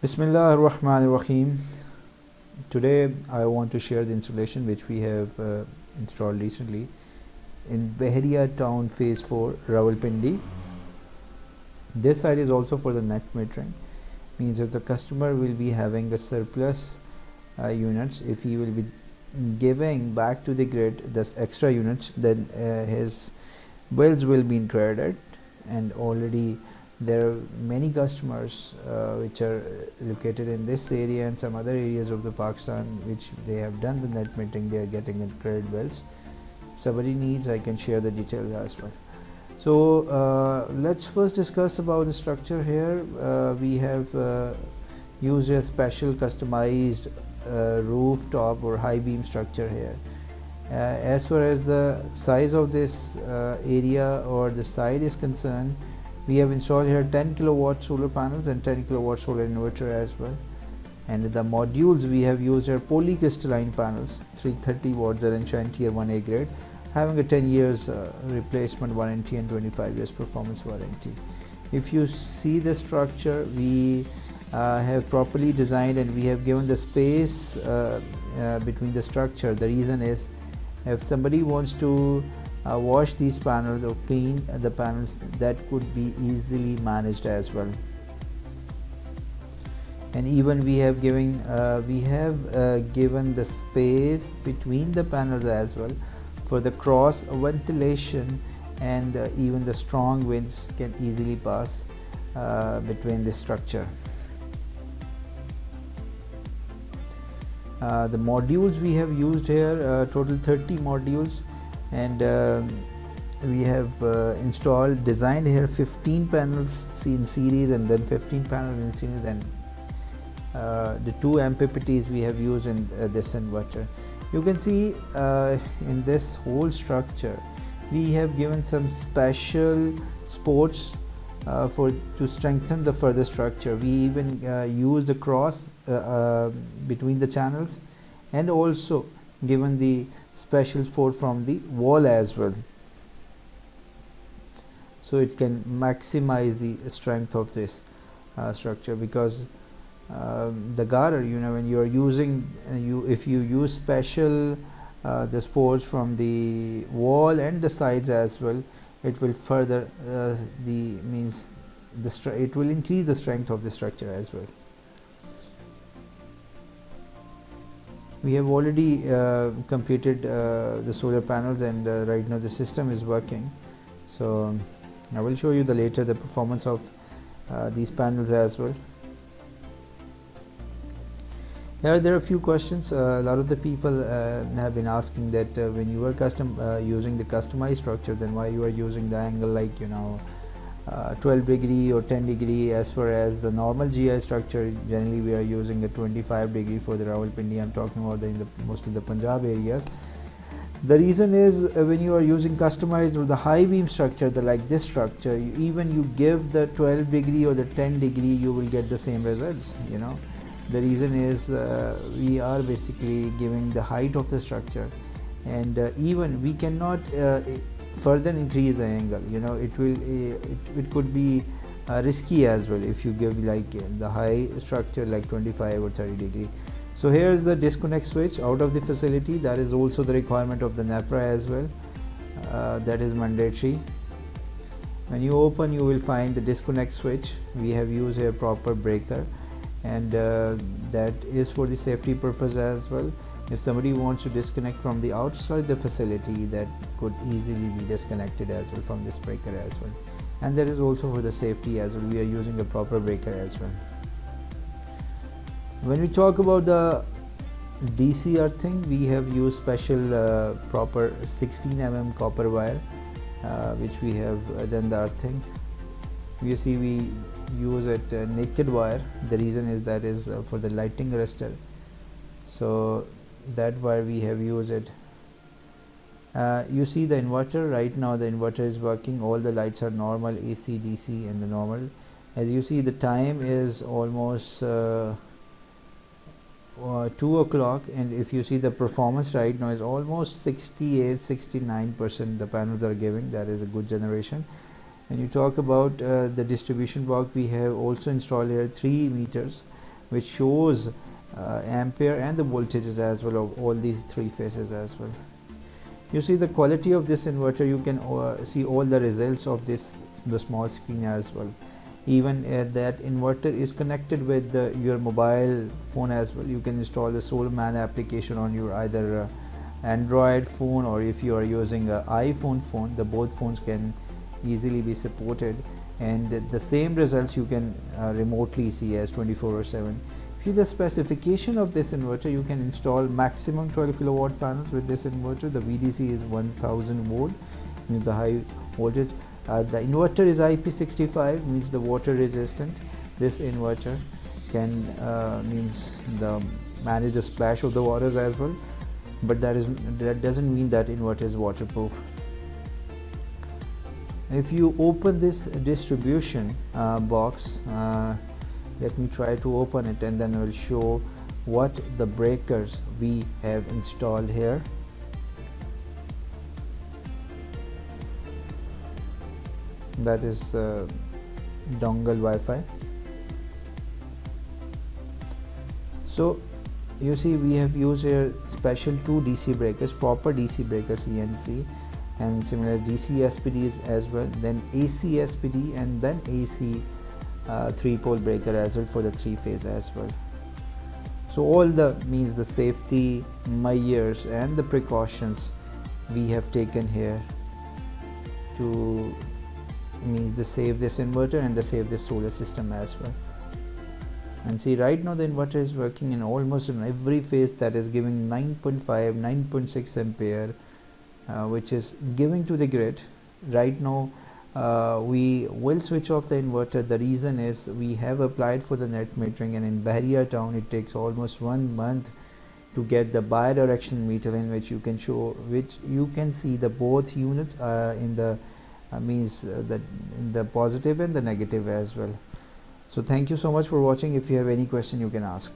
𝐵𝒣 Today I want to share the installation which we have installed recently in Bahria town phase 4 Rawalpindi. This side is also for the net metering, means if the customer will be having a surplus units, if he will be giving back to the grid this extra units, then his bills will be credited. And already there are many customers which are located in this area and some other areas of the Pakistan which they have done the net metering, they are getting it credit bills. If somebody needs, I can share the details as well. So let's first discuss about the structure here. We have used a special customized rooftop or high beam structure here. As far as the size of this area or the site is concerned, we have installed here 10 kilowatt solar panels and 10 kilowatt solar inverter as well. And the modules we have used are polycrystalline panels, 330 watts and shine tier 1A grade, having a 10 years replacement warranty and 25 years performance warranty. If you see the structure, we have properly designed and we have given the space between the structure. The reason is, if somebody wants to wash these panels or clean the panels, that could be easily managed as well. And even we have given the space between the panels as well for the cross ventilation, and even the strong winds can easily pass between this structure. The modules we have used here, total 30 modules, and we have designed here 15 panels in series and then 15 panels in series, and the 2 MPPTs we have used in this inverter. You can see in this whole structure we have given some special supports to strengthen the further structure. We even use the cross between the channels, and also given the special support from the wall as well, so it can maximize the strength of this structure. Because the garter, when you are using if you use special the supports from the wall and the sides as well, it will further it will increase the strength of the structure as well. We have already completed the solar panels, and right now the system is working. So I will show you later the performance of these panels as well. Here there are a few questions. A lot of the people have been asking that when you are using the customized structure, then why you are using the angle like 12 degree or 10 degree. As far as the normal GI structure, generally we are using a 25 degree for the Rawalpindi. I'm talking about mostly the Punjab areas. The reason is when you are using customized or the high beam structure, like this structure, even you give the 12 degree or the 10 degree, you will get the same results. The reason is we are basically giving the height of the structure, and even we cannot further increase the angle. It could be risky as well if you give like the high structure like 25 or 30 degree. So here is the disconnect switch out of the facility. That is also the requirement of the NEPRA as well. That is mandatory. When you open, you will find the disconnect switch. We have used here proper breaker, and that is for the safety purpose as well. If somebody wants to disconnect from the outside the facility, that could easily be disconnected as well from this breaker as well. And that is also for the safety as well. We are using a proper breaker as well. When we talk about the DC earthing, we have used special proper 16 mm copper wire which we have done the earthing. You see we use it naked wire. The reason is that is for the lighting arrestor, so that wire we have used it. You see the inverter. Right now the inverter is working, all the lights are normal, AC, DC and the normal. As you see, the time is almost 2 o'clock, and if you see the performance right now is almost 68-69% the panels are giving. That is a good generation. When you talk about the distribution box, we have also installed here 3 meters which shows ampere and the voltages as well of all these three phases as well. You see the quality of this inverter, you can see all the results of this, the small screen as well. Even that inverter is connected with your mobile phone as well. You can install the SolarMan application on your either Android phone, or if you are using an iPhone phone, the both phones can easily be supported, and the same results you can remotely see as 24/7. See the specification of this inverter, you can install maximum 12 kilowatt panels with this inverter. The VDC is 1000 volt, means the high voltage. The inverter is IP65, means the water resistant. This inverter can means manage the splash of the waters as well, but that doesn't mean that inverter is waterproof. If you open this distribution box, let me try to open it, and then I will show what the breakers we have installed here. That is dongle Wi-Fi. So you see we have used here special two DC breakers, proper DC breakers ENC, and similar DC SPDs as well, then AC SPD, and then AC 3-pole breaker as well for the 3-phase as well. So all the means the safety measures and the precautions we have taken here to means to save this inverter and to save this solar system as well. And see, right now the inverter is working in almost in every phase, that is giving 9.5 9.6 ampere, which is giving to the grid. Right now we will switch off the inverter. The reason is we have applied for the net metering, and in Bahria town it takes almost 1 month to get the bi-directional meter, in which you can see the both units in the in the positive and the negative as well. So thank you so much for watching. If you have any question, you can ask.